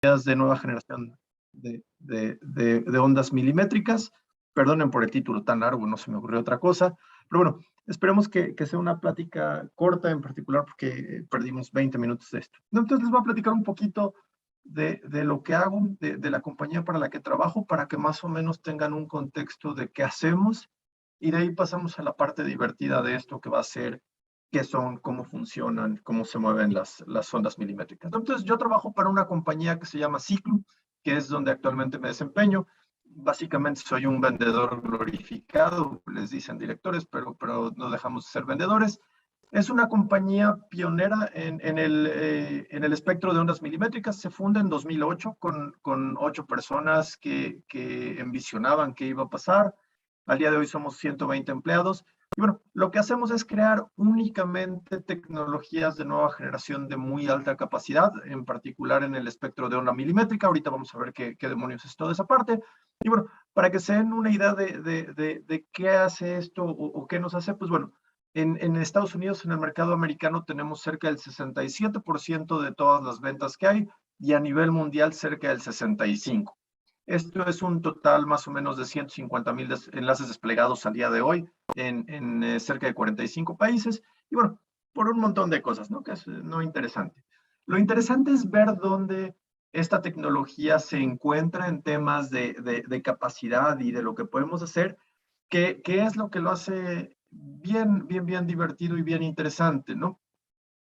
de nueva generación de ondas milimétricas. Perdonen por el título tan largo, no se me ocurrió otra cosa. Pero bueno, esperemos que sea una plática corta en particular porque perdimos 20 minutos de esto. Entonces les voy a platicar un poquito de lo que hago, de la compañía para la que trabajo, para que más o menos tengan un contexto de qué hacemos. Y de ahí pasamos a la parte divertida de esto, que va a ser qué son, cómo funcionan, cómo se mueven las ondas milimétricas. Entonces, yo trabajo para una compañía que se llama Ciclo, que es donde actualmente me desempeño. Básicamente soy un vendedor glorificado, les dicen directores, pero no dejamos de ser vendedores. Es una compañía pionera en el espectro de ondas milimétricas. Se funda en 2008 con 8 personas que envisionaban qué iba a pasar. Al día de hoy somos 120 empleados. Y bueno, lo que hacemos es crear únicamente tecnologías de nueva generación de muy alta capacidad, en particular en el espectro de onda milimétrica. Ahorita vamos a ver qué demonios es toda esa parte. Y bueno, para que se den una idea de qué hace esto o qué nos hace, pues bueno, en Estados Unidos, en el mercado americano, tenemos cerca del 67% de todas las ventas que hay y a nivel mundial cerca del 65%. Esto es un total más o menos de 150,000 enlaces desplegados al día de hoy en cerca de 45 países. Y bueno, por un montón de cosas, ¿no? Que es no interesante. Lo interesante es ver dónde esta tecnología se encuentra en temas de capacidad y de lo que podemos hacer, que es lo que lo hace bien divertido y bien interesante, ¿no?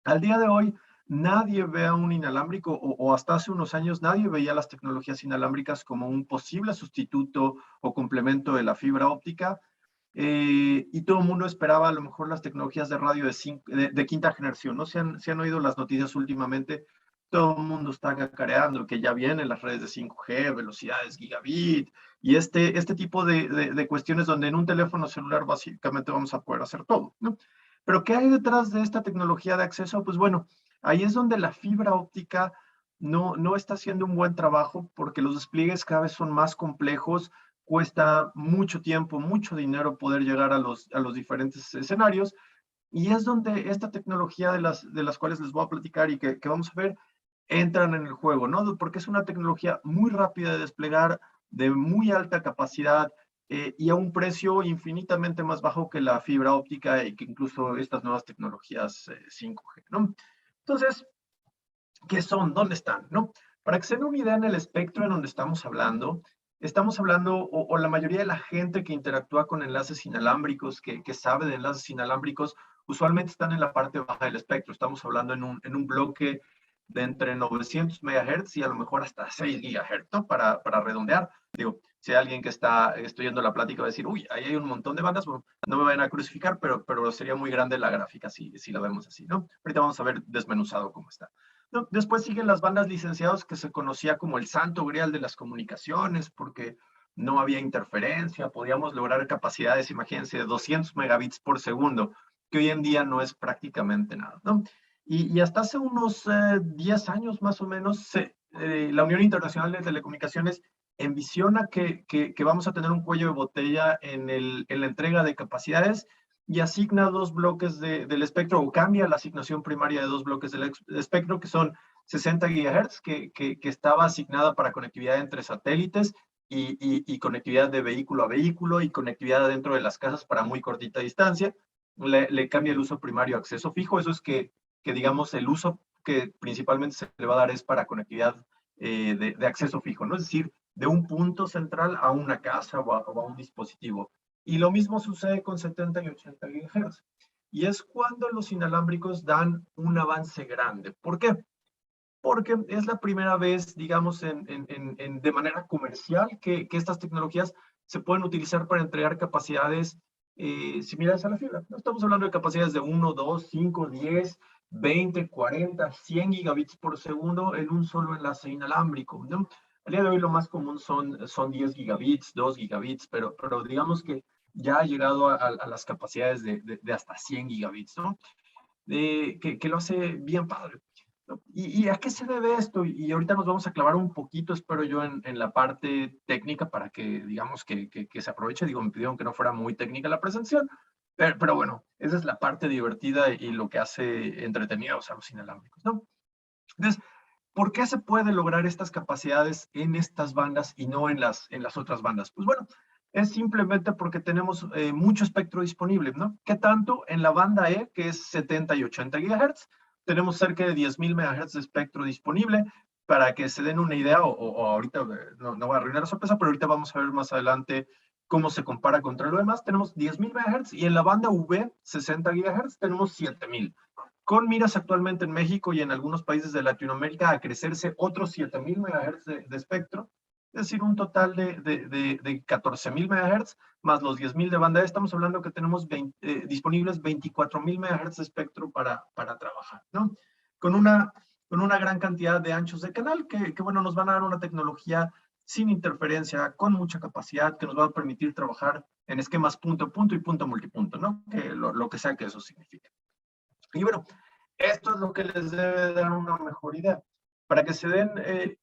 Al día de hoy, nadie ve a un inalámbrico, o hasta hace unos años, nadie veía las tecnologías inalámbricas como un posible sustituto o complemento de la fibra óptica, y todo el mundo esperaba a lo mejor las tecnologías de radio de quinta generación, ¿no? Se han oído las noticias últimamente, todo el mundo está cacareando que ya vienen las redes de 5G, velocidades gigabit, y este tipo de cuestiones donde en un teléfono celular básicamente vamos a poder hacer todo, ¿no? Pero ¿qué hay detrás de esta tecnología de acceso? Pues bueno, ahí es donde la fibra óptica no está haciendo un buen trabajo porque los despliegues cada vez son más complejos, cuesta mucho tiempo, mucho dinero poder llegar a los diferentes escenarios, y es donde esta tecnología de las cuales les voy a platicar y que vamos a ver, entran en el juego, ¿no? Porque es una tecnología muy rápida de desplegar, de muy alta capacidad, y a un precio infinitamente más bajo que la fibra óptica y que incluso estas nuevas tecnologías 5G, ¿no? Entonces, ¿qué son? ¿Dónde están? ¿No? Para que se den una idea en el espectro en donde estamos hablando, o la mayoría de la gente que interactúa con enlaces inalámbricos, que sabe de enlaces inalámbricos, usualmente están en la parte baja del espectro. Estamos hablando en un bloque de entre 900 MHz y a lo mejor hasta 6 GHz, ¿no? Para redondear. Digo, si hay alguien que está estudiando la plática va a decir, uy, ahí hay un montón de bandas, bueno, no me vayan a crucificar, pero sería muy grande la gráfica si la vemos así, ¿no? Ahorita vamos a ver desmenuzado cómo está. No, después siguen las bandas licenciadas, que se conocía como el santo grial de las comunicaciones, porque no había interferencia, podíamos lograr capacidades, imagínense, de 200 megabits por segundo, que hoy en día no es prácticamente nada, ¿no? Y hasta hace unos 10 años más o menos, la Unión Internacional de Telecomunicaciones envisiona que vamos a tener un cuello de botella en la entrega de capacidades, y asigna 2 bloques del espectro, o cambia la asignación primaria de 2 bloques del espectro, que son 60 GHz, que estaba asignada para conectividad entre satélites y conectividad de vehículo a vehículo y conectividad dentro de las casas para muy cortita distancia. Le cambia el uso primario a acceso fijo. Eso es que digamos el uso que principalmente se le va a dar es para conectividad de acceso fijo, ¿no? Es decir, de un punto central a una casa o a un dispositivo. Y lo mismo sucede con 70 y 80 GHz. Y es cuando los inalámbricos dan un avance grande. ¿Por qué? Porque es la primera vez, digamos, de manera comercial que estas tecnologías se pueden utilizar para entregar capacidades similares a la fibra. No estamos hablando de capacidades de 1, 2, 5, 10, 20, 40, 100 gigabits por segundo en un solo enlace inalámbrico, ¿no? Al día de hoy lo más común son 10 gigabits, 2 gigabits, pero digamos que ya ha llegado a las capacidades de hasta 100 gigabits, ¿no? Que lo hace bien padre. ¿Y a qué se debe esto? Y ahorita nos vamos a clavar un poquito, espero yo, en la parte técnica para que, digamos, que se aproveche. Digo, me pidieron que no fuera muy técnica la presentación, pero bueno, esa es la parte divertida y lo que hace entretenidos a los inalámbricos, ¿no? Entonces, ¿por qué se puede lograr estas capacidades en estas bandas y no en las otras bandas? Pues bueno, es simplemente porque tenemos mucho espectro disponible, ¿no? ¿Qué tanto? En la banda E, que es 70 y 80 GHz, tenemos cerca de 10.000 MHz de espectro disponible. Para que se den una idea, o ahorita no voy a arruinar la sorpresa, pero ahorita vamos a ver más adelante cómo se compara contra lo demás. Tenemos 10.000 MHz y en la banda V, 60 GHz, tenemos 7.000. Con miras actualmente en México y en algunos países de Latinoamérica a crecerse otros 7.000 MHz de espectro, es decir, un total de 14.000 MHz más los 10.000 de banda E. Estamos hablando que tenemos disponibles 24.000 MHz de espectro para trabajar, ¿no? Con una gran cantidad de anchos de canal que, bueno, nos van a dar una tecnología sin interferencia, con mucha capacidad, que nos va a permitir trabajar en esquemas punto a punto y punto multipunto, ¿no? Que lo que sea que eso signifique. Y bueno, esto es lo que les debe dar una mejor idea. Para que se den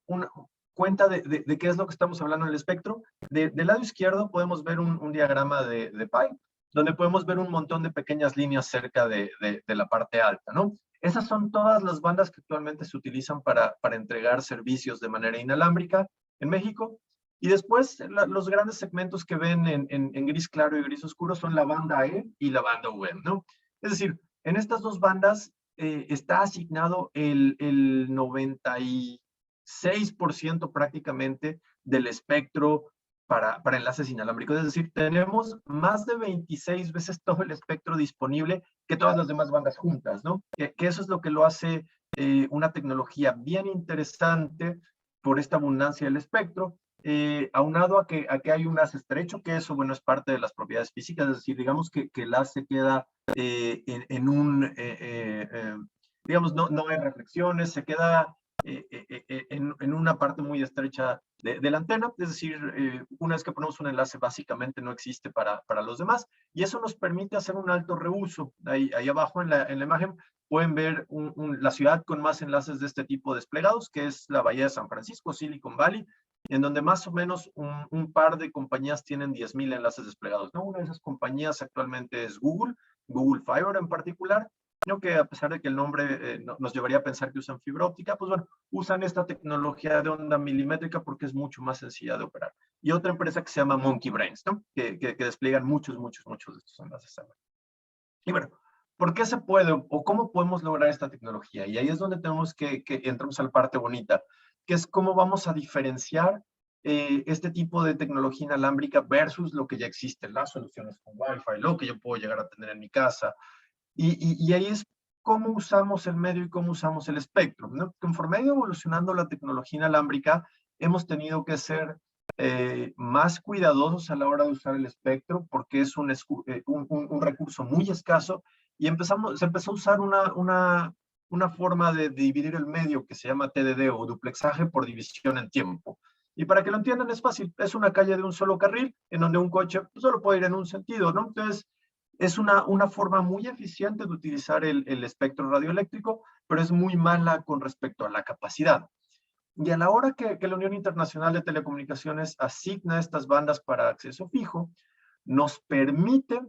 una cuenta de qué es lo que estamos hablando en el espectro, del lado izquierdo podemos ver un diagrama de pi, donde podemos ver un montón de pequeñas líneas cerca de la parte alta, ¿no? Esas son todas las bandas que actualmente se utilizan para entregar servicios de manera inalámbrica en México. Y después, los grandes segmentos que ven en gris claro y gris oscuro son la banda E y la banda V, ¿no? Es decir, en estas dos bandas está asignado el 96% prácticamente del espectro para enlaces inalámbricos. Es decir, tenemos más de 26 veces todo el espectro disponible que todas las demás bandas juntas, ¿no? Que eso es lo que lo hace una tecnología bien interesante por esta abundancia del espectro. Aunado a que hay un haz estrecho, que eso, bueno, es parte de las propiedades físicas, es decir, digamos que el haz se queda digamos, no hay reflexiones, se queda en una parte muy estrecha de la antena, es decir, una vez que ponemos un enlace básicamente no existe para los demás, y eso nos permite hacer un alto reuso. Ahí abajo en la imagen pueden ver la ciudad con más enlaces de este tipo desplegados, que es la Bahía de San Francisco, Silicon Valley, en donde más o menos un par de compañías tienen 10.000 enlaces desplegados, ¿no? Una de esas compañías actualmente es Google Fiber en particular, ¿no? Que a pesar de que el nombre nos llevaría a pensar que usan fibra óptica, pues bueno, usan esta tecnología de onda milimétrica porque es mucho más sencilla de operar. Y otra empresa que se llama Monkey Brains, ¿no? Que despliegan muchos de estos enlaces. Y bueno, ¿por qué se puede o cómo podemos lograr esta tecnología? Y ahí es donde tenemos que entramos a la parte bonita, que es cómo vamos a diferenciar este tipo de tecnología inalámbrica versus lo que ya existe, las soluciones con Wi-Fi, lo que yo puedo llegar a tener en mi casa. Y ahí es cómo usamos el medio y cómo usamos el espectro, ¿no? Conforme ha ido evolucionando la tecnología inalámbrica, hemos tenido que ser más cuidadosos a la hora de usar el espectro porque es un recurso muy escaso y se empezó a usar una forma de dividir el medio que se llama TDD o duplexaje por división en tiempo. Y para que lo entiendan es fácil, es una calle de un solo carril en donde un coche solo puede ir en un sentido, ¿no? Entonces, es una forma muy eficiente de utilizar el espectro radioeléctrico, pero es muy mala con respecto a la capacidad. Y a la hora que la Unión Internacional de Telecomunicaciones asigna estas bandas para acceso fijo, nos permite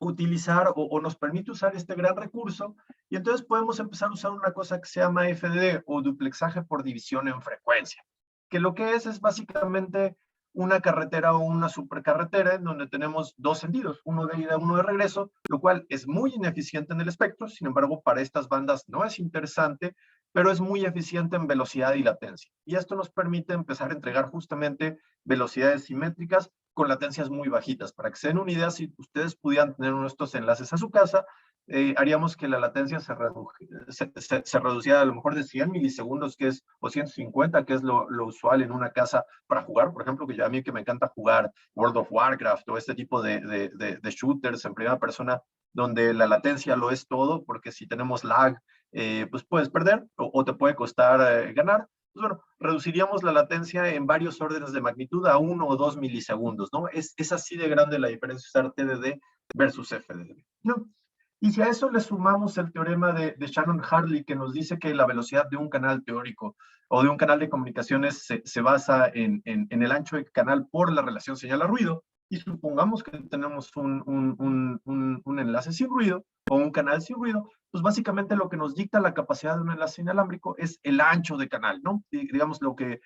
utilizar o nos permite usar este gran recurso y entonces podemos empezar a usar una cosa que se llama FDD o duplexaje por división en frecuencia, que lo que es básicamente una carretera o una supercarretera en donde tenemos dos sentidos, uno de ida, uno de regreso, lo cual es muy ineficiente en el espectro, sin embargo para estas bandas no es interesante, pero es muy eficiente en velocidad y latencia. Y esto nos permite empezar a entregar justamente velocidades simétricas con latencias muy bajitas. Para que se den una idea, si ustedes pudieran tener uno de estos enlaces a su casa, haríamos que la latencia se reduciera a lo mejor de 100 milisegundos, que es, o 150, que es lo usual en una casa para jugar. Por ejemplo, que a mí que me encanta jugar World of Warcraft o este tipo de shooters en primera persona, donde la latencia lo es todo, porque si tenemos lag, pues puedes perder o te puede costar ganar. Pues bueno, reduciríamos la latencia en varios órdenes de magnitud a 1 o 2 milisegundos, ¿no? Es así de grande la diferencia de usar TDD versus FDD, ¿no? Y si a eso le sumamos el teorema de Shannon-Hartley, que nos dice que la velocidad de un canal teórico o de un canal de comunicaciones se basa en el ancho de canal por la relación señal a ruido, y supongamos que tenemos un enlace sin ruido o un canal sin ruido, pues básicamente lo que nos dicta la capacidad de un enlace inalámbrico es el ancho de canal, ¿no? Digamos lo que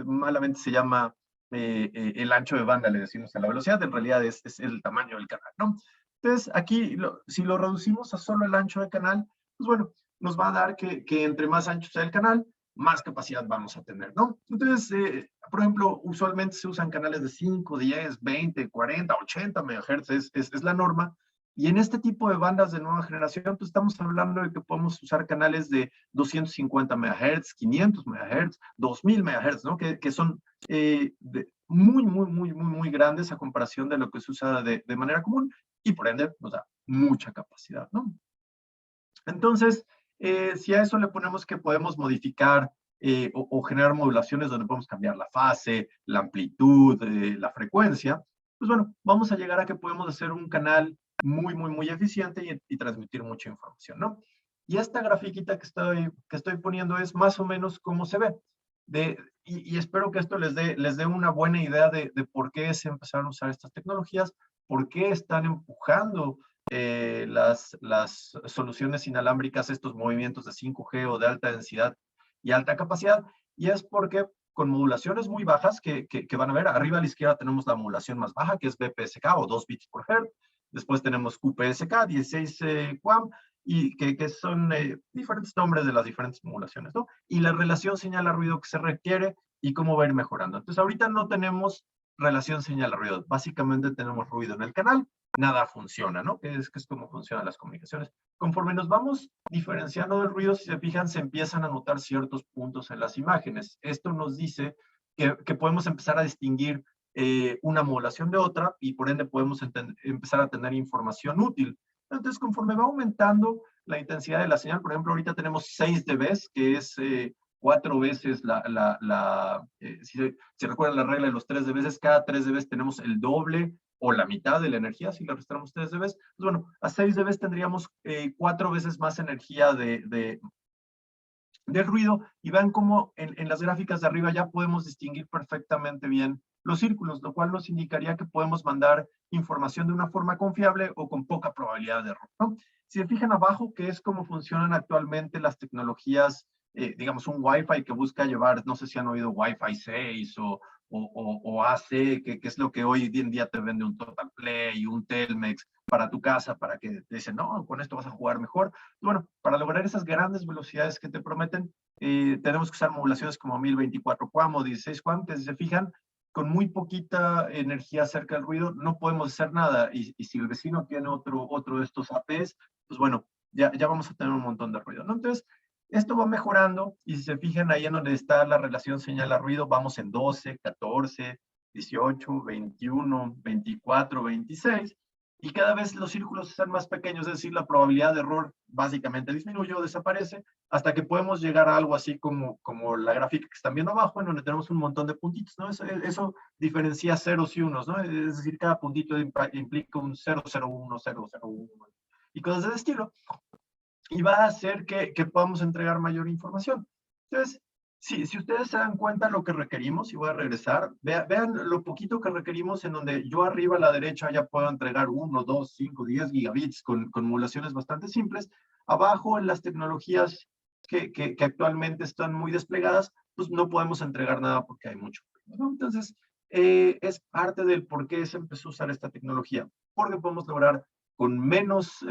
malamente se llama el ancho de banda, le decimos a la velocidad, en realidad es el tamaño del canal, ¿no? Entonces, aquí, si lo reducimos a solo el ancho de canal, pues bueno, nos va a dar que entre más ancho sea el canal, más capacidad vamos a tener, ¿no? Entonces, por ejemplo, usualmente se usan canales de 5, 10, 20, 40, 80 MHz, es la norma. Y en este tipo de bandas de nueva generación, pues estamos hablando de que podemos usar canales de 250 MHz, 500 MHz, 2000 MHz, ¿no? Que son muy grandes a comparación de lo que se usa de manera común y por ende nos da mucha capacidad, ¿no? Entonces, si a eso le ponemos que podemos modificar o generar modulaciones donde podemos cambiar la fase, la amplitud, la frecuencia, pues bueno, vamos a llegar a que podemos hacer un canal muy eficiente y transmitir mucha información, ¿no? Y esta grafiquita que estoy poniendo es más o menos cómo se ve. Y espero que esto les dé una buena idea de por qué se empezaron a usar estas tecnologías, por qué están empujando las soluciones inalámbricas, estos movimientos de 5G o de alta densidad y alta capacidad, y es porque con modulaciones muy bajas que van a ver, arriba a la izquierda tenemos la modulación más baja, que es BPSK o 2 bits por hertz, después tenemos QPSK, 16 QAM, y que son diferentes nombres de las diferentes modulaciones, ¿no? Y la relación señal-ruido que se requiere y cómo va a ir mejorando. Entonces, ahorita no tenemos relación señal-ruido, básicamente tenemos ruido en el canal, nada funciona, ¿no? Que es cómo funcionan las comunicaciones. Conforme nos vamos diferenciando del ruido, si se fijan, se empiezan a notar ciertos puntos en las imágenes. Esto nos dice que podemos empezar a distinguir una modulación de otra y por ende podemos empezar a tener información útil. Entonces, conforme va aumentando la intensidad de la señal, por ejemplo, ahorita tenemos 6 dB, que es 4 veces si recuerdan la regla de los 3 dB, cada 3 dB tenemos el doble o la mitad de la energía, si le restamos 3 dB. Pues bueno, a 6 dB tendríamos 4 veces más energía de ruido, y vean cómo en las gráficas de arriba ya podemos distinguir perfectamente bien los círculos, lo cual nos indicaría que podemos mandar información de una forma confiable o con poca probabilidad de error, ¿no? Si se fijan abajo, que es cómo funcionan actualmente las tecnologías, digamos un Wi-Fi que busca llevar, no sé si han oído Wi-Fi 6 o AC, que es lo que hoy en día te vende un Total Play, un Telmex para tu casa, para que te dicen, no, con esto vas a jugar mejor. Bueno, para lograr esas grandes velocidades que te prometen, tenemos que usar modulaciones como 1024 QAM o 16 QAM, que si se fijan, con muy poquita energía cerca del ruido, no podemos hacer nada. Y si el vecino tiene otro de estos APs, pues bueno, ya vamos a tener un montón de ruido, ¿no? Entonces, esto va mejorando, y si se fijan ahí en donde está la relación señal a ruido, vamos en 12, 14, 18, 21, 24, 26, y cada vez los círculos están más pequeños, es decir, la probabilidad de error básicamente disminuye o desaparece, hasta que podemos llegar a algo así como la gráfica que están viendo abajo, en donde tenemos un montón de puntitos, ¿no? Eso diferencia ceros y unos, ¿no? Es decir, cada puntito implica un 001, 001, y cosas de ese estilo, y va a hacer que podamos entregar mayor información. Entonces, si ustedes se dan cuenta lo que requerimos, y voy a regresar, vean lo poquito que requerimos, en donde yo arriba a la derecha ya puedo entregar 1, 2, 5, 10 gigabits con modulaciones bastante simples. Abajo, en las tecnologías que actualmente están muy desplegadas, pues no podemos entregar nada porque hay mucho, ¿no? Entonces, es parte del por qué se empezó a usar esta tecnología, porque podemos lograr con menos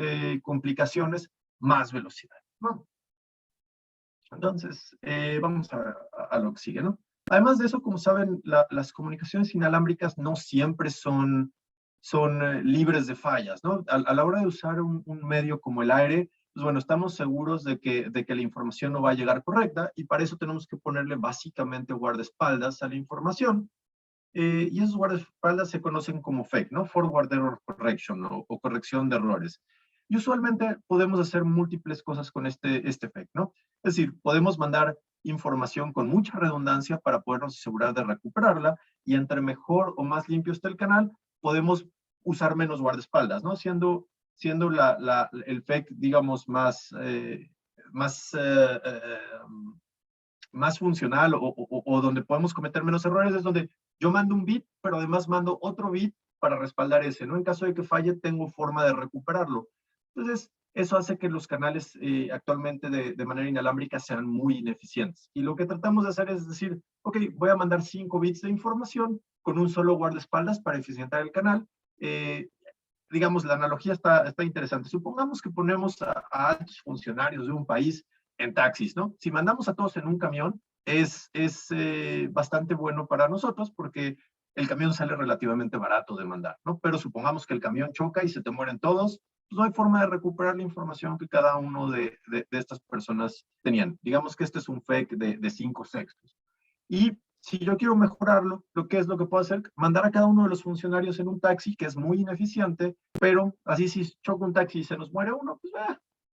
complicaciones más velocidad, ¿no? Entonces, vamos a lo que sigue, ¿no? Además de eso, como saben, las comunicaciones inalámbricas no siempre son libres de fallas, ¿no? A la hora de usar un medio como el aire, pues bueno, estamos seguros de que la información no va a llegar correcta, y para eso tenemos que ponerle básicamente guardaespaldas a la información. Y esos guardaespaldas se conocen como FEC, ¿no? Forward Error Correction, o corrección de errores. Y usualmente podemos hacer múltiples cosas con este FEC, ¿no? Es decir, podemos mandar información con mucha redundancia para podernos asegurar de recuperarla, y entre mejor o más limpio esté el canal, podemos usar menos guardaespaldas, ¿no? Siendo el FEC, digamos, más más funcional o donde podemos cometer menos errores es donde yo mando un bit, pero además mando otro bit para respaldar ese, ¿no? En caso de que falle, tengo forma de recuperarlo. Entonces, eso hace que los canales actualmente de manera inalámbrica sean muy ineficientes. Y lo que tratamos de hacer es decir, ok, voy a mandar 5 bits de información con un solo guardaespaldas para eficientar el canal. Digamos, la analogía está interesante. Supongamos que ponemos a altos funcionarios de un país en taxis, ¿no? Si mandamos a todos en un camión, es bastante bueno para nosotros porque el camión sale relativamente barato de mandar, ¿no? Pero supongamos que el camión choca y se te mueren todos, pues no hay forma de recuperar la información que cada uno de estas personas tenían. Digamos que este es un fake de 5 sextos. Y si yo quiero mejorarlo, ¿qué es lo que puedo hacer? Mandar a cada uno de los funcionarios en un taxi, que es muy ineficiente, pero así si choca un taxi y se nos muere uno, pues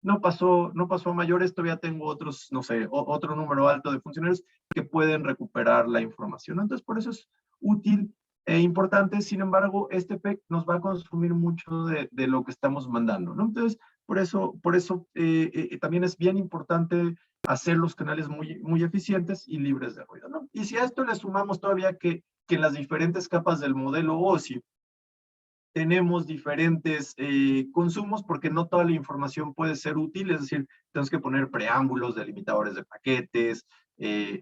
no pasó a mayores, todavía tengo otros, no sé, otro número alto de funcionarios que pueden recuperar la información. Entonces, por eso es útil e importante. Sin embargo, este PEC nos va a consumir mucho de lo que estamos mandando, ¿no? Entonces, por eso también es bien importante hacer los canales muy eficientes y libres de ruido, ¿no? Y si a esto le sumamos todavía que en las diferentes capas del modelo OSI tenemos diferentes consumos, porque no toda la información puede ser útil, es decir, tenemos que poner preámbulos, delimitadores de paquetes,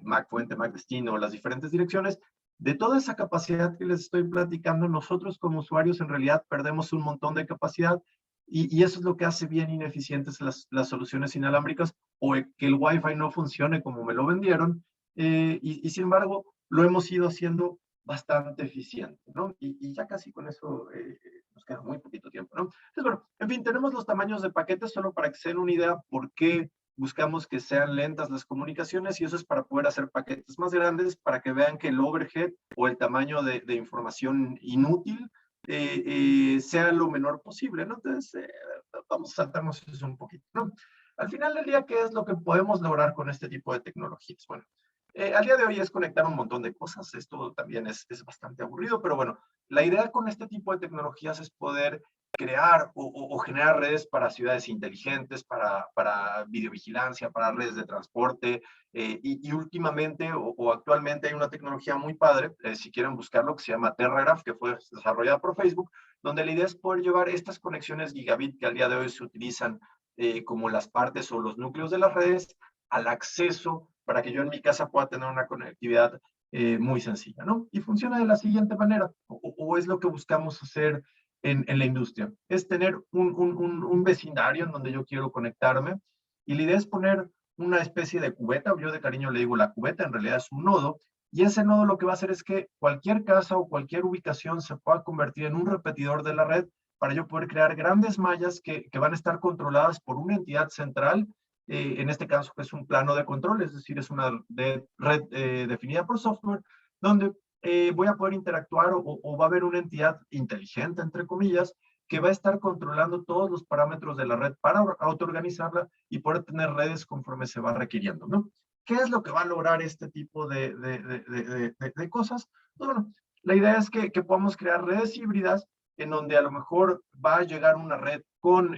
MAC fuente, MAC destino, las diferentes direcciones. De toda esa capacidad que les estoy platicando, nosotros como usuarios en realidad perdemos un montón de capacidad y eso es lo que hace bien ineficientes las soluciones inalámbricas o que el Wi-Fi no funcione como me lo vendieron y sin embargo lo hemos ido haciendo bastante eficiente, ¿no? Y ya casi con eso nos queda muy poquito tiempo, ¿no? Entonces, bueno, en fin, tenemos los tamaños de paquetes solo para que se den una idea por qué buscamos que sean lentas las comunicaciones y eso es para poder hacer paquetes más grandes, para que vean que el overhead o el tamaño de información inútil sea lo menor posible, ¿no? Entonces, vamos a saltarnos eso un poquito, ¿no? Al final del día, ¿qué es lo que podemos lograr con este tipo de tecnologías? Bueno, al día de hoy es conectar un montón de cosas, esto también es bastante aburrido, pero bueno, la idea con este tipo de tecnologías es poder crear o generar redes para ciudades inteligentes, para videovigilancia, para redes de transporte, y últimamente o actualmente hay una tecnología muy padre, si quieren buscarlo, que se llama TerraGraph, que fue desarrollada por Facebook, donde la idea es poder llevar estas conexiones gigabit que al día de hoy se utilizan como las partes o los núcleos de las redes al acceso para que yo en mi casa pueda tener una conectividad muy sencilla, ¿no? Y funciona de la siguiente manera, o es lo que buscamos hacer en la industria, es tener un vecindario en donde yo quiero conectarme y la idea es poner una especie de cubeta, yo de cariño le digo la cubeta, en realidad es un nodo, y ese nodo lo que va a hacer es que cualquier casa o cualquier ubicación se pueda convertir en un repetidor de la red para yo poder crear grandes mallas que van a estar controladas por una entidad central en este caso es un plano de control, es decir, es una red definida por software, donde voy a poder interactuar o va a haber una entidad inteligente, entre comillas, que va a estar controlando todos los parámetros de la red para autoorganizarla y poder tener redes conforme se va requiriendo, ¿no? ¿Qué es lo que va a lograr este tipo de cosas? Pues bueno, la idea es que podamos crear redes híbridas en donde a lo mejor va a llegar una red con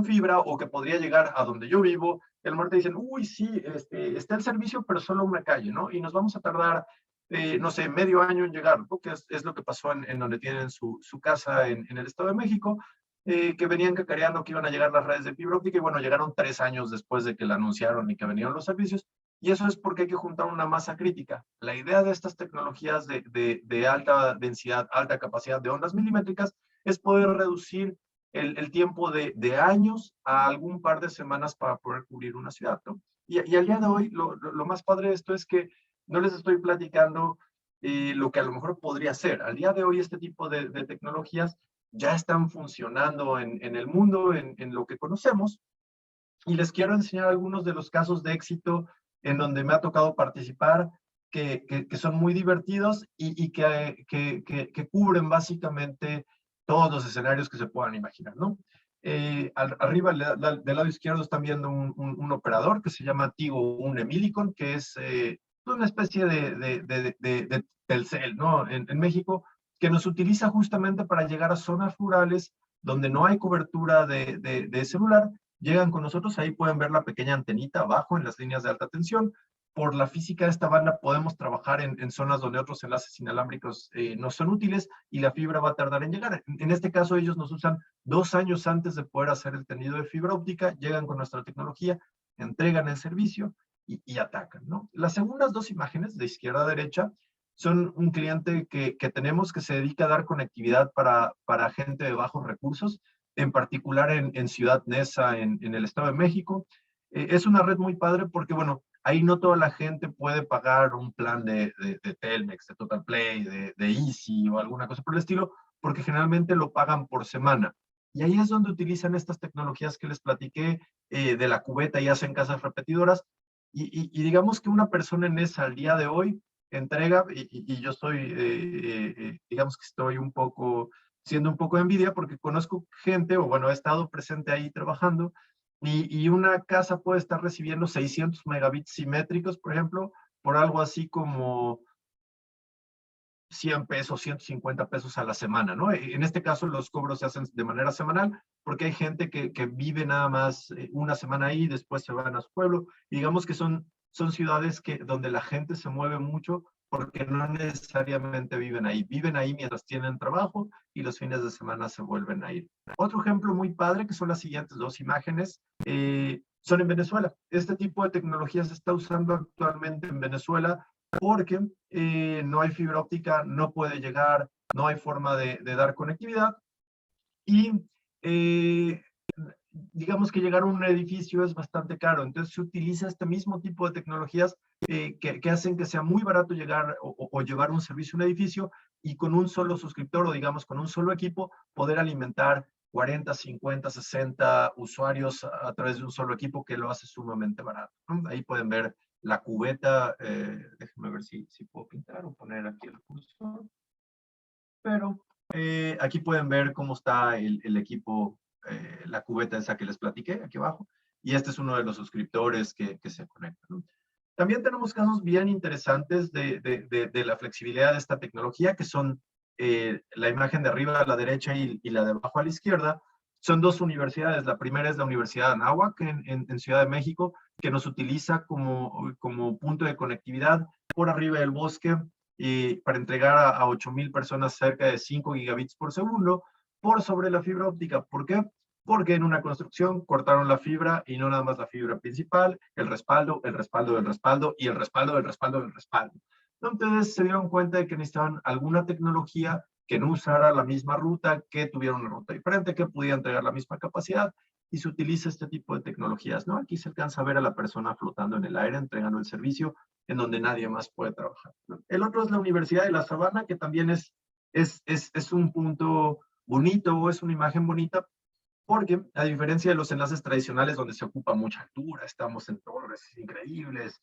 fibra o que podría llegar a donde yo vivo. El momento dicen, uy, sí, está el servicio, pero solo una calle, ¿no? Y nos vamos a tardar, no sé, medio año en llegar, ¿no? Que es lo que pasó en donde tienen su casa en el Estado de México, que venían cacareando que iban a llegar las redes de fibra óptica y bueno, llegaron 3 años después de que la anunciaron y que venían los servicios. Y eso es porque hay que juntar una masa crítica. La idea de estas tecnologías de alta densidad, alta capacidad de ondas milimétricas es poder reducir el tiempo de años a algún par de semanas para poder cubrir una ciudad, ¿no? Y al día de hoy, lo más padre de esto es que no les estoy platicando lo que a lo mejor podría ser. Al día de hoy, este tipo de tecnologías ya están funcionando en el mundo, en lo que conocemos, y les quiero enseñar algunos de los casos de éxito en donde me ha tocado participar, que son muy divertidos y que cubren básicamente todos los escenarios que se puedan imaginar, ¿no? Arriba del lado izquierdo están viendo un operador que se llama Tigo un Emilicon, que es una especie de Telcel, ¿no? En México, que nos utiliza justamente para llegar a zonas rurales donde no hay cobertura de celular llegan con nosotros, ahí pueden ver la pequeña antenita abajo en las líneas de alta tensión. Por la física de esta banda podemos trabajar en zonas donde otros enlaces inalámbricos no son útiles y la fibra va a tardar en llegar. En este caso ellos nos usan 2 años antes de poder hacer el tendido de fibra óptica, llegan con nuestra tecnología, entregan el servicio y atacan, ¿no? Las segundas 2 imágenes, de izquierda a derecha, son un cliente que tenemos que se dedica a dar conectividad para gente de bajos recursos, en particular en Ciudad Neza, en el Estado de México. Es una red muy padre porque, bueno, ahí no toda la gente puede pagar un plan de Telmex, de Total Play, de Easy o alguna cosa por el estilo, porque generalmente lo pagan por semana. Y ahí es donde utilizan estas tecnologías que les platiqué de la cubeta y hacen casas repetidoras. Y digamos que una persona en esa al día de hoy entrega, y yo estoy, digamos que estoy un poco, siendo un poco de envidia porque conozco gente, o bueno, he estado presente ahí trabajando, y una casa puede estar recibiendo 600 megabits simétricos, por ejemplo, por algo así como 100 pesos, 150 pesos a la semana, ¿no? En este caso los cobros se hacen de manera semanal porque hay gente que vive nada más una semana ahí, después se van a su pueblo, y digamos que son ciudades donde la gente se mueve mucho porque no necesariamente viven ahí mientras tienen trabajo y los fines de semana se vuelven a ir. Otro ejemplo muy padre, que son las siguientes 2 imágenes, son en Venezuela. Este tipo de tecnología se está usando actualmente en Venezuela porque no hay fibra óptica, no puede llegar, no hay forma de dar conectividad y digamos que llegar a un edificio es bastante caro, entonces se utiliza este mismo tipo de tecnologías que hacen que sea muy barato llegar o llevar un servicio a un edificio y con un solo suscriptor o digamos con un solo equipo poder alimentar 40, 50, 60 usuarios a través de un solo equipo que lo hace sumamente barato, ¿no? Ahí pueden ver la cubeta, déjenme ver si puedo pintar o poner aquí el cursor, pero aquí pueden ver cómo está el equipo, la cubeta esa que les platiqué aquí abajo, y este es uno de los suscriptores que se conecta, ¿no? También tenemos casos bien interesantes de la flexibilidad de esta tecnología, que son la imagen de arriba a la derecha y la de abajo a la izquierda. Son 2 universidades. La primera es la Universidad de Anáhuac en Ciudad de México, que nos utiliza como punto de conectividad por arriba del bosque para entregar a 8,000 personas cerca de 5 gigabits por segundo por sobre la fibra óptica. ¿Por qué? Porque en una construcción cortaron la fibra y no nada más la fibra principal, el respaldo, el respaldo del respaldo y el respaldo del respaldo del respaldo. Entonces se dieron cuenta de que necesitaban alguna tecnología que no usara la misma ruta, que tuviera una ruta diferente, que pudiera entregar la misma capacidad y se utiliza este tipo de tecnologías, ¿no? Aquí se alcanza a ver a la persona flotando en el aire, entregando el servicio en donde nadie más puede trabajar, ¿no? El otro es la Universidad de La Sabana, que también es un punto bonito o es una imagen bonita, porque a diferencia de los enlaces tradicionales donde se ocupa mucha altura, estamos en torres increíbles,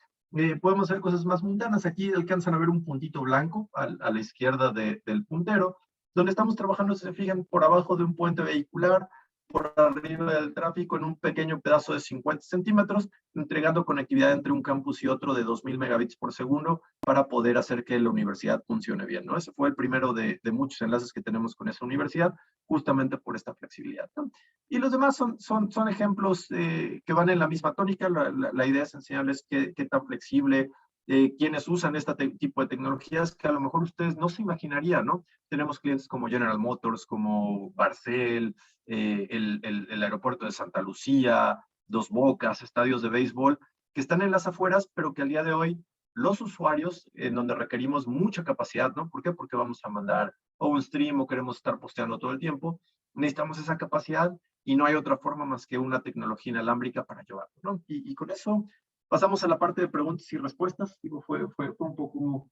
podemos hacer cosas más mundanas. Aquí alcanzan a ver un puntito blanco a la izquierda del puntero, donde estamos trabajando, si se fijan, por abajo de un puente vehicular, por arriba del tráfico en un pequeño pedazo de 50 centímetros, entregando conectividad entre un campus y otro de 2,000 megabits por segundo para poder hacer que la universidad funcione bien, ¿no? Ese fue el primero de muchos enlaces que tenemos con esa universidad, justamente por esta flexibilidad, ¿no? Y los demás son ejemplos que van en la misma tónica. La idea es enseñarles qué tan flexible, quienes usan este tipo de tecnologías que a lo mejor ustedes no se imaginarían, ¿no? Tenemos clientes como General Motors, como Barcel, el aeropuerto de Santa Lucía, Dos Bocas, estadios de béisbol, que están en las afueras, pero que al día de hoy los usuarios, en donde requerimos mucha capacidad, ¿no? ¿Por qué? Porque vamos a mandar o un stream o queremos estar posteando todo el tiempo, necesitamos esa capacidad y no hay otra forma más que una tecnología inalámbrica para llevarlo, ¿no? Y con eso pasamos a la parte de preguntas y respuestas. Digo, fue un poco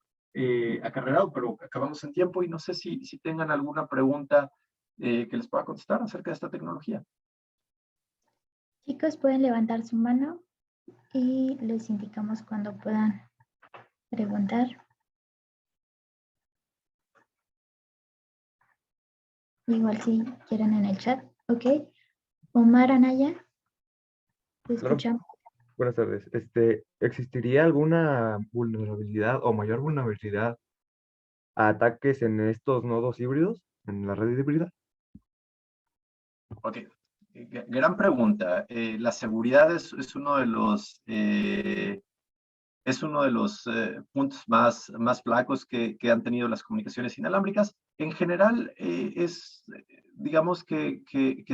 acarreado, pero acabamos en tiempo y no sé si tengan alguna pregunta que les pueda contestar acerca de esta tecnología. Chicos, pueden levantar su mano y les indicamos cuando puedan preguntar. Igual si quieren en el chat. Ok. Omar Anaya, te Claro. escuchamos. Buenas tardes. ¿Existiría alguna vulnerabilidad o mayor vulnerabilidad a ataques en estos nodos híbridos, en la red híbrida? Ok. Gran pregunta. La seguridad es uno de los, puntos más flacos que han tenido las comunicaciones inalámbricas. En general, digamos que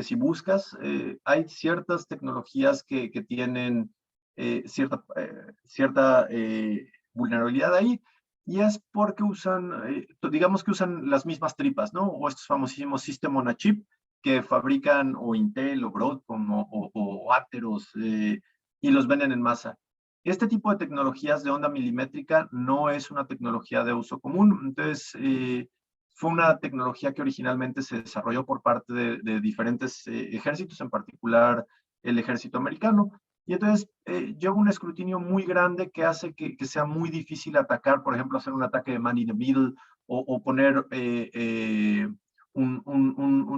si buscas, hay ciertas tecnologías que tienen cierta vulnerabilidad ahí, y es porque digamos que usan las mismas tripas, ¿no? O estos famosísimos System on a Chip que fabrican o Intel o Broadcom o Atheros, y los venden en masa. Este tipo de tecnologías de onda milimétrica no es una tecnología de uso común. Entonces, fue una tecnología que originalmente se desarrolló por parte de diferentes ejércitos, en particular el ejército americano. Y entonces lleva un escrutinio muy grande que hace que sea muy difícil atacar, por ejemplo, hacer un ataque de man in the middle o poner,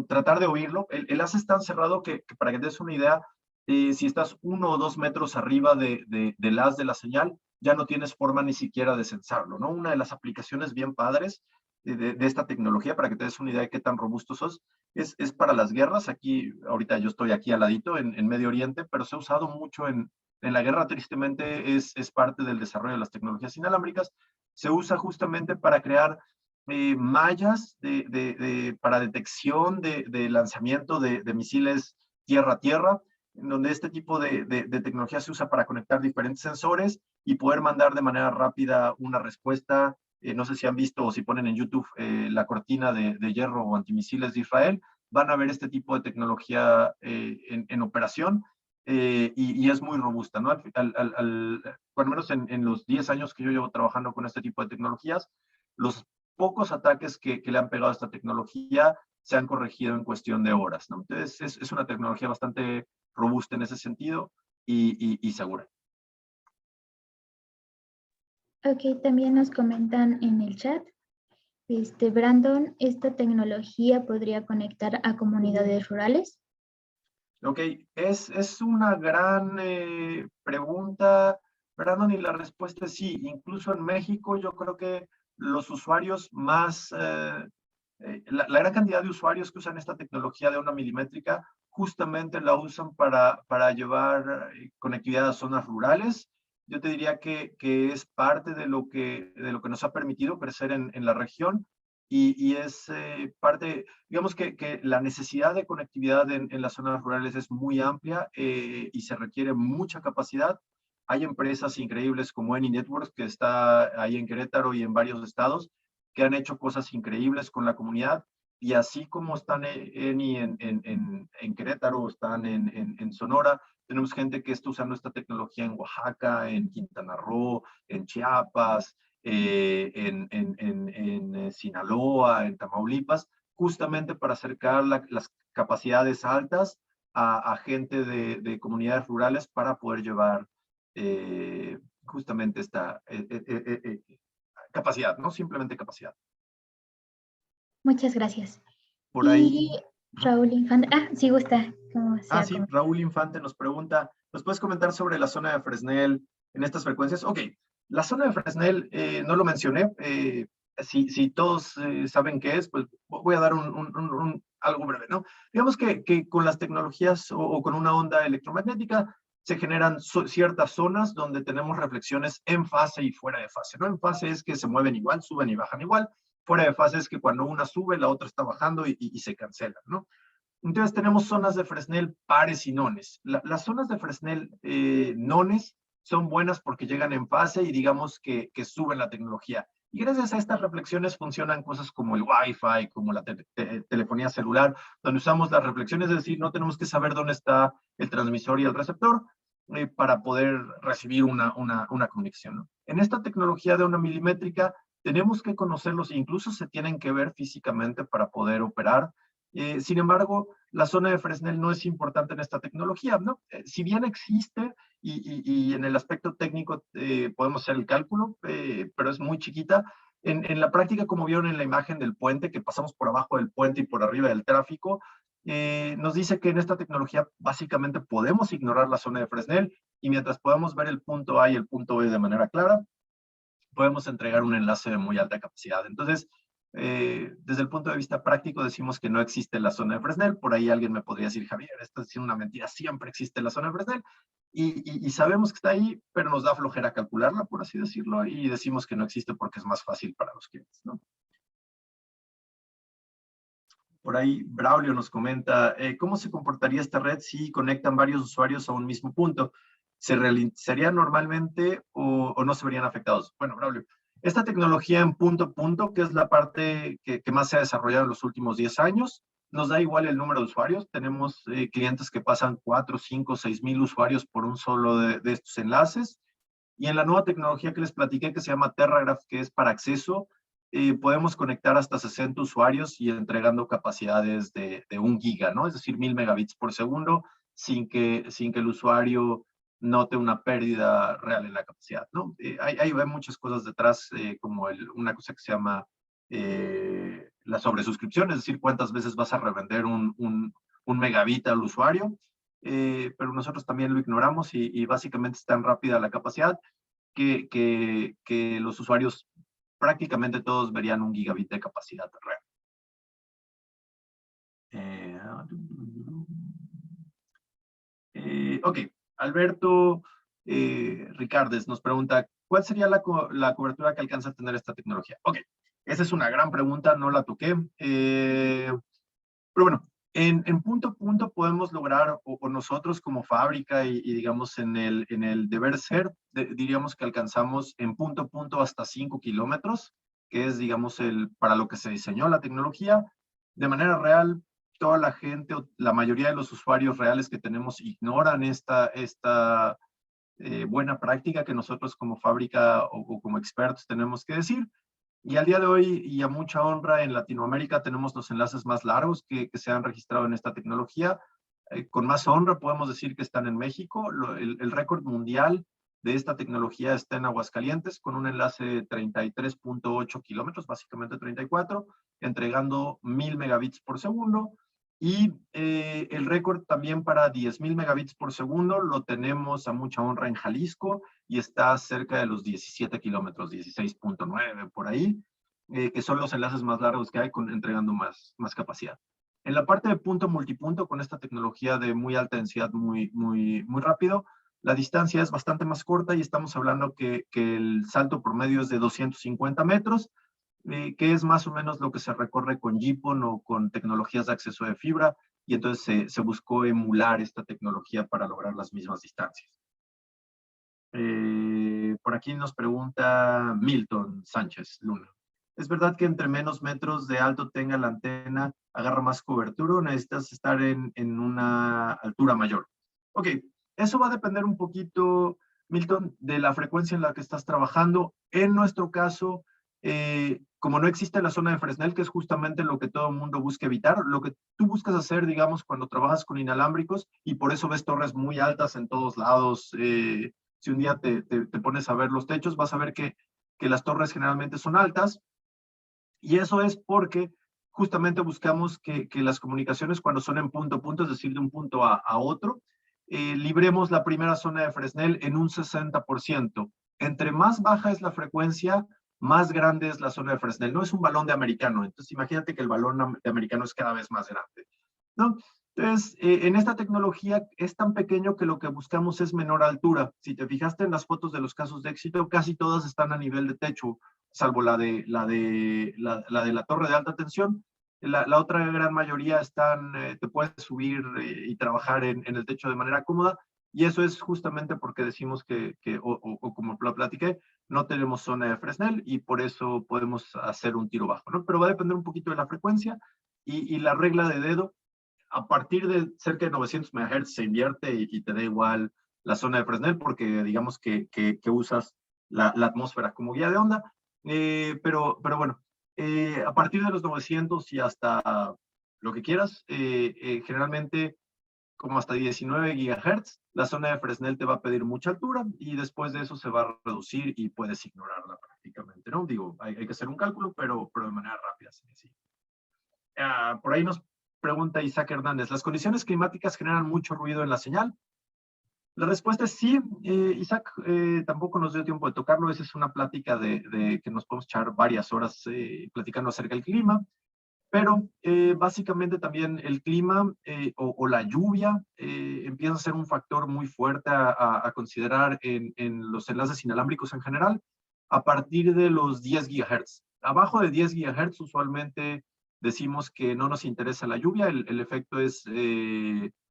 tratar de oírlo. El haz es tan cerrado que para que te des una idea, si estás 1 o 2 metros arriba del haz de la señal, ya no tienes forma ni siquiera de censarlo, ¿no? Una de las aplicaciones bien padres de esta tecnología, para que te des una idea de qué tan robustos sos, es para las guerras. Aquí, ahorita yo estoy aquí al ladito, en Medio Oriente, pero se ha usado mucho en la guerra. Tristemente, es parte del desarrollo de las tecnologías inalámbricas. Se usa justamente para crear mallas para detección de lanzamiento de misiles tierra-tierra, en donde este tipo de tecnología se usa para conectar diferentes sensores y poder mandar de manera rápida una respuesta. No sé si han visto o si ponen en YouTube la cortina de hierro o antimisiles de Israel, van a ver este tipo de tecnología en operación, y es muy robusta, ¿no? Por lo menos en los 10 años que yo llevo trabajando con este tipo de tecnologías, los pocos ataques que le han pegado a esta tecnología se han corregido en cuestión de horas, ¿no? Entonces, es una tecnología bastante robusta en ese sentido y segura. Ok, también nos comentan en el chat, Brandon, ¿esta tecnología podría conectar a comunidades rurales? Ok, es una gran pregunta, Brandon, y la respuesta es sí. Incluso en México, yo creo que los usuarios más, la gran cantidad de usuarios que usan esta tecnología de onda milimétrica, justamente la usan para llevar conectividad a zonas rurales. Yo te diría que es parte de lo que nos ha permitido crecer en la región, y es parte, digamos que la necesidad de conectividad en las zonas rurales es muy amplia, y se requiere mucha capacidad. Hay empresas increíbles como Eni Networks, que está ahí en Querétaro y en varios estados, que han hecho cosas increíbles con la comunidad, y así como están Eni en Querétaro, están en Sonora, tenemos gente que está usando esta tecnología en Oaxaca, en Quintana Roo, en Chiapas, en Sinaloa, en Tamaulipas, justamente para acercar las capacidades altas a gente de comunidades rurales para poder llevar justamente esta capacidad, no simplemente capacidad. Muchas gracias. Por ahí. Y Raúl Infante, sí gusta, como sea. Sí, Raúl Infante nos pregunta, ¿nos puedes comentar sobre la zona de Fresnel en estas frecuencias? Ok, la zona de Fresnel no lo mencioné. Si todos saben qué es, pues voy a dar algo breve, ¿no? Digamos que con las tecnologías o con una onda electromagnética se generan ciertas zonas donde tenemos reflexiones en fase y fuera de fase, ¿no? En fase es que se mueven igual, suben y bajan igual. Fuera de fase es que cuando una sube, la otra está bajando y se cancelan, ¿no? Entonces tenemos zonas de Fresnel pares y nones. Las zonas de Fresnel nones son buenas porque llegan en fase y digamos que suben la tecnología. Y gracias a estas reflexiones funcionan cosas como el Wi-Fi, como la telefonía celular, donde usamos las reflexiones, es decir, no tenemos que saber dónde está el transmisor y el receptor para poder recibir una comunicación, ¿no? En esta tecnología de onda milimétrica tenemos que conocerlos, incluso se tienen que ver físicamente para poder operar. Sin embargo, la zona de Fresnel no es importante en esta tecnología, ¿no? Si bien existe y en el aspecto técnico podemos hacer el cálculo, pero es muy chiquita. En la práctica, como vieron en la imagen del puente, que pasamos por abajo del puente y por arriba del tráfico, nos dice que en esta tecnología básicamente podemos ignorar la zona de Fresnel, y mientras podamos ver el punto A y el punto B de manera clara, podemos entregar un enlace de muy alta capacidad. Entonces, Desde el punto de vista práctico decimos que no existe la zona de Fresnel. Por ahí alguien me podría decir, Javier, esto es una mentira, siempre existe la zona de Fresnel. Y sabemos que está ahí, pero nos da flojera calcularla, por así decirlo, y decimos que no existe porque es más fácil para los clientes, ¿no? Por ahí Braulio nos comenta, ¿cómo se comportaría esta red si conectan varios usuarios a un mismo punto? ¿Se realizaría normalmente o no se verían afectados? Bueno, Braulio, esta tecnología en punto a punto, que es la parte que más se ha desarrollado en los últimos 10 años, nos da igual el número de usuarios. Tenemos clientes que pasan 4, 5, 6 mil usuarios por un solo de estos enlaces. Y en la nueva tecnología que les platiqué, que se llama TerraGraph, que es para acceso, podemos conectar hasta 60 usuarios y entregando capacidades de 1 giga, ¿no? Es decir, 1000 megabits por segundo, sin que el usuario note una pérdida real en la capacidad, ¿no? Hay muchas cosas detrás, como una cosa que se llama la sobresuscripción, es decir, cuántas veces vas a revender un megabit al usuario, pero nosotros también lo ignoramos y básicamente es tan rápida la capacidad que los usuarios prácticamente todos verían 1 gigabit de capacidad real. Ok, Alberto Ricardes nos pregunta, ¿cuál sería la cobertura que alcanza a tener esta tecnología? Ok, esa es una gran pregunta, no la toqué. Pero bueno, en punto a punto podemos lograr, o nosotros como fábrica y digamos en el deber ser, diríamos que alcanzamos en punto a punto hasta 5 kilómetros, que es digamos para lo que se diseñó la tecnología. De manera real, toda la gente, o la mayoría de los usuarios reales que tenemos ignoran esta buena práctica que nosotros como fábrica o como expertos tenemos que decir. Y al día de hoy, y a mucha honra, en Latinoamérica tenemos los enlaces más largos que se han registrado en esta tecnología. Con más honra podemos decir que están en México. El récord mundial de esta tecnología está en Aguascalientes, con un enlace de 33.8 kilómetros, básicamente 34, entregando 1000 megabits por segundo. Y el récord también para 10,000 megabits por segundo lo tenemos a mucha honra en Jalisco, y está cerca de los 17 kilómetros, 16.9 por ahí, que son los enlaces más largos que hay, entregando más capacidad. En la parte de punto multipunto, con esta tecnología de muy alta densidad, muy rápido, la distancia es bastante más corta y estamos hablando que el salto promedio es de 250 metros, que es más o menos lo que se recorre con GPON o con tecnologías de acceso de fibra, y entonces se buscó emular esta tecnología para lograr las mismas distancias. Por aquí nos pregunta Milton Sánchez Luna. ¿Es verdad que entre menos metros de alto tenga la antena, agarra más cobertura o necesitas estar en una altura mayor? Ok, eso va a depender un poquito, Milton, de la frecuencia en la que estás trabajando. En nuestro caso, como no existe la zona de Fresnel, que es justamente lo que todo el mundo busca evitar, lo que tú buscas hacer, digamos, cuando trabajas con inalámbricos, y por eso ves torres muy altas en todos lados. Si un día te pones a ver los techos, vas a ver que las torres generalmente son altas, y eso es porque justamente buscamos que las comunicaciones, cuando son en punto a punto, es decir, de un punto a otro, libremos la primera zona de Fresnel en un 60%. Entre más baja es la frecuencia, más grande es la zona de Fresnel. No es un balón de americano, entonces imagínate que el balón de americano es cada vez más grande, ¿no? Entonces, en esta tecnología es tan pequeño que lo que buscamos es menor altura. Si te fijaste en las fotos de los casos de éxito, casi todas están a nivel de techo, salvo la de la torre de alta tensión. La otra gran mayoría te puedes subir y trabajar en el techo de manera cómoda, y eso es justamente porque decimos o como lo platiqué, no tenemos zona de Fresnel y por eso podemos hacer un tiro bajo, ¿no? Pero va a depender un poquito de la frecuencia y la regla de dedo. A partir de cerca de 900 MHz se invierte y te da igual la zona de Fresnel, porque digamos que usas la atmósfera como guía de onda. Pero bueno, a partir de los 900 y hasta lo que quieras, generalmente como hasta 19 GHz, la zona de Fresnel te va a pedir mucha altura y después de eso se va a reducir y puedes ignorarla prácticamente, ¿no? Digo, hay que hacer un cálculo, pero de manera rápida, sí. Por ahí nos pregunta Isaac Hernández, ¿las condiciones climáticas generan mucho ruido en la señal? La respuesta es sí. Isaac tampoco nos dio tiempo de tocarlo. Esa es una plática que nos podemos echar varias horas platicando acerca del clima. Pero básicamente también el clima o la lluvia empieza a ser un factor muy fuerte a considerar en los enlaces inalámbricos en general a partir de los 10 GHz. Abajo de 10 GHz usualmente decimos que no nos interesa la lluvia, el efecto es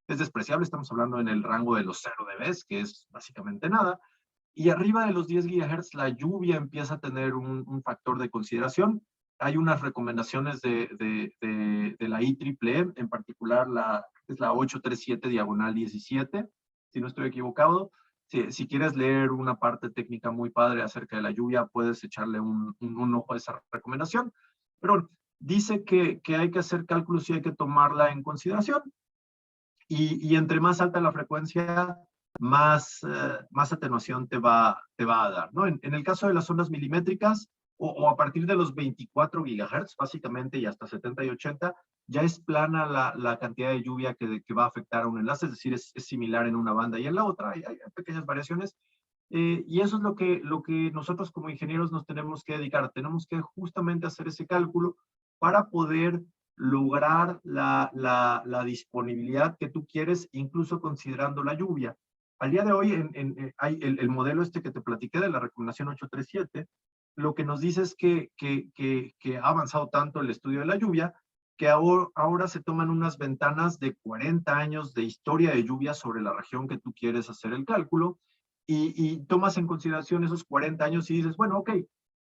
despreciable, estamos hablando en el rango de los 0 dB, que es básicamente nada. Y arriba de los 10 GHz la lluvia empieza a tener un factor de consideración. Hay unas recomendaciones de la IEEE, en particular es la 837/17, si no estoy equivocado. Si quieres leer una parte técnica muy padre acerca de la lluvia, puedes echarle un ojo a esa recomendación. Pero dice que hay que hacer cálculos y hay que tomarla en consideración. Y entre más alta la frecuencia, más atenuación te va a dar, ¿no? En el caso de las ondas milimétricas, o a partir de los 24 GHz, básicamente, y hasta 70 y 80, ya es plana la cantidad de lluvia que va a afectar a un enlace, es decir, es similar en una banda y en la otra, hay pequeñas variaciones, y eso es lo que nosotros como ingenieros nos tenemos que dedicar, tenemos que justamente hacer ese cálculo para poder lograr la disponibilidad que tú quieres, incluso considerando la lluvia. Al día de hoy, hay el modelo este que te platiqué de la recomendación 837, lo que nos dice es que ha avanzado tanto el estudio de la lluvia, que ahora se toman unas ventanas de 40 años de historia de lluvia sobre la región que tú quieres hacer el cálculo, y tomas en consideración esos 40 años y dices, bueno, ok,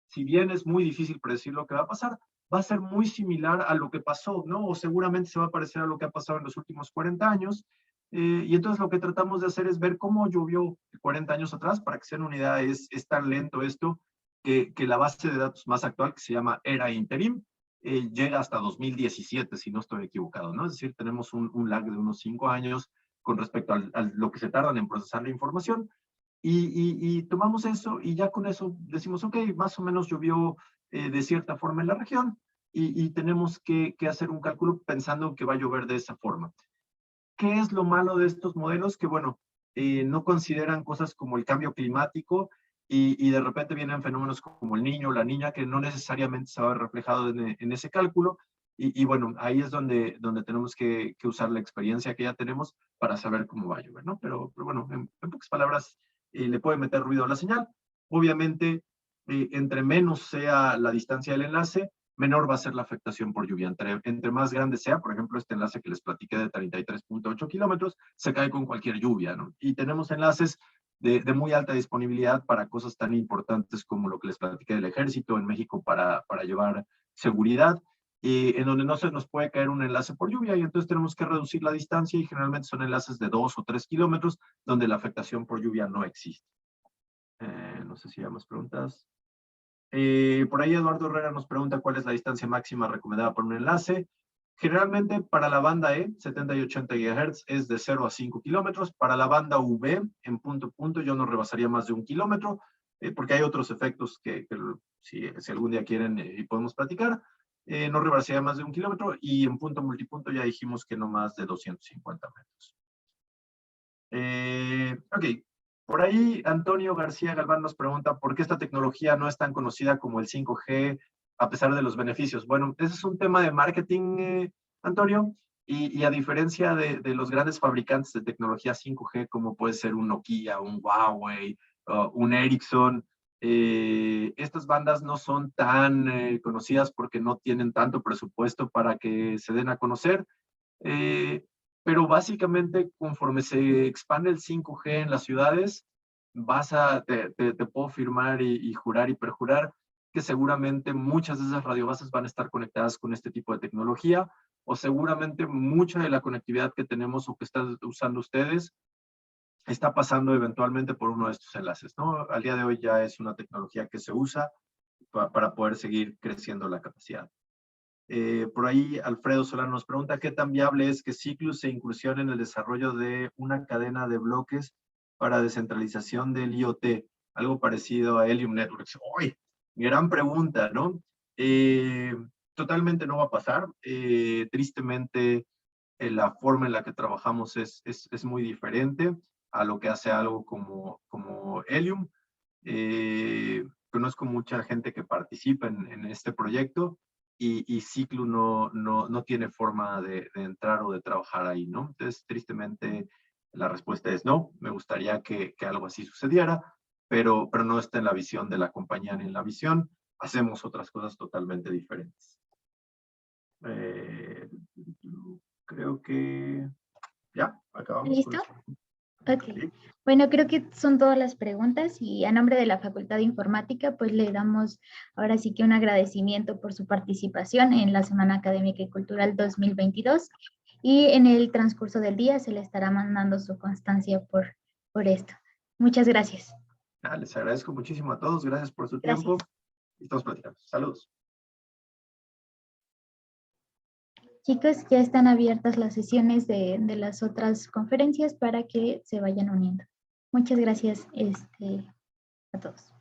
si bien es muy difícil predecir lo que va a pasar, va a ser muy similar a lo que pasó, ¿no? O seguramente se va a parecer a lo que ha pasado en los últimos 40 años. Y entonces lo que tratamos de hacer es ver cómo llovió 40 años atrás. Para que se den una idea, es tan lento esto que la base de datos más actual, que se llama ERA Interim, llega hasta 2017, si no estoy equivocado, ¿no? Es decir, tenemos un lag de unos 5 años con respecto a lo que se tardan en procesar la información. Y tomamos eso y ya con eso decimos, ok, más o menos llovió de cierta forma en la región y tenemos que hacer un cálculo pensando que va a llover de esa forma. ¿Qué es lo malo de estos modelos? Que bueno, no consideran cosas como el cambio climático y de repente vienen fenómenos como el niño o la niña que no necesariamente se va a ver reflejado en ese cálculo. Y bueno, ahí es donde tenemos que usar la experiencia que ya tenemos para saber cómo va a llover, ¿no? Pero bueno, en pocas palabras, le puede meter ruido a la señal. Obviamente, entre menos sea la distancia del enlace, menor va a ser la afectación por lluvia. Entre más grande sea, por ejemplo, este enlace que les platiqué de 33.8 kilómetros, se cae con cualquier lluvia, ¿no? Y tenemos enlaces de muy alta disponibilidad para cosas tan importantes como lo que les platiqué del ejército en México para llevar seguridad, en donde no se nos puede caer un enlace por lluvia y entonces tenemos que reducir la distancia y generalmente son enlaces de 2 o 3 kilómetros donde la afectación por lluvia no existe. No sé si hay más preguntas. Por ahí Eduardo Herrera nos pregunta cuál es la distancia máxima recomendada por un enlace. Generalmente para la banda E, 70 y 80 GHz, es de 0 a 5 kilómetros. Para la banda V, en punto yo no rebasaría más de 1 kilómetro, porque hay otros efectos que si algún día quieren y podemos platicar, no rebasaría más de 1 kilómetro, y en punto multipunto ya dijimos que no más de 250 metros. Ok, por ahí Antonio García Galván nos pregunta por qué esta tecnología no es tan conocida como el 5G a pesar de los beneficios. Bueno, ese es un tema de marketing, Antonio, y a diferencia de los grandes fabricantes de tecnología 5G, como puede ser un Nokia, un Huawei, un Ericsson, estas bandas no son tan conocidas porque no tienen tanto presupuesto para que se den a conocer. Pero básicamente conforme se expande el 5G en las ciudades, te puedo firmar y jurar y perjurar que seguramente muchas de esas radiobases van a estar conectadas con este tipo de tecnología, o seguramente mucha de la conectividad que tenemos o que están usando ustedes está pasando eventualmente por uno de estos enlaces, ¿no? Al día de hoy ya es una tecnología que se usa para poder seguir creciendo la capacidad. Por ahí Alfredo Solano nos pregunta qué tan viable es que Cyclus se incursione en el desarrollo de una cadena de bloques para descentralización del IoT, algo parecido a Helium Networks. ¡Uy! Gran pregunta, ¿no? Totalmente no va a pasar. Tristemente, la forma en la que trabajamos es muy diferente. a lo que hace algo como Helium. Conozco mucha gente que participa en este proyecto y Ciclu no tiene forma de entrar o de trabajar ahí, ¿no? Entonces, tristemente, la respuesta es no. Me gustaría que algo así sucediera, pero no está en la visión de la compañía ni en la visión. Hacemos otras cosas totalmente diferentes. Creo que ya acabamos con ¿Listo? eso. Ok. Sí. Bueno, creo que son todas las preguntas y a nombre de la Facultad de Informática, pues le damos ahora sí que un agradecimiento por su participación en la Semana Académica y Cultural 2022 y en el transcurso del día se le estará mandando su constancia por esto. Muchas gracias. Les agradezco muchísimo a todos. Gracias por su Gracias. tiempo. Y estamos platicando. Saludos. Chicos, ya están abiertas las sesiones de las otras conferencias para que se vayan uniendo. Muchas gracias a todos.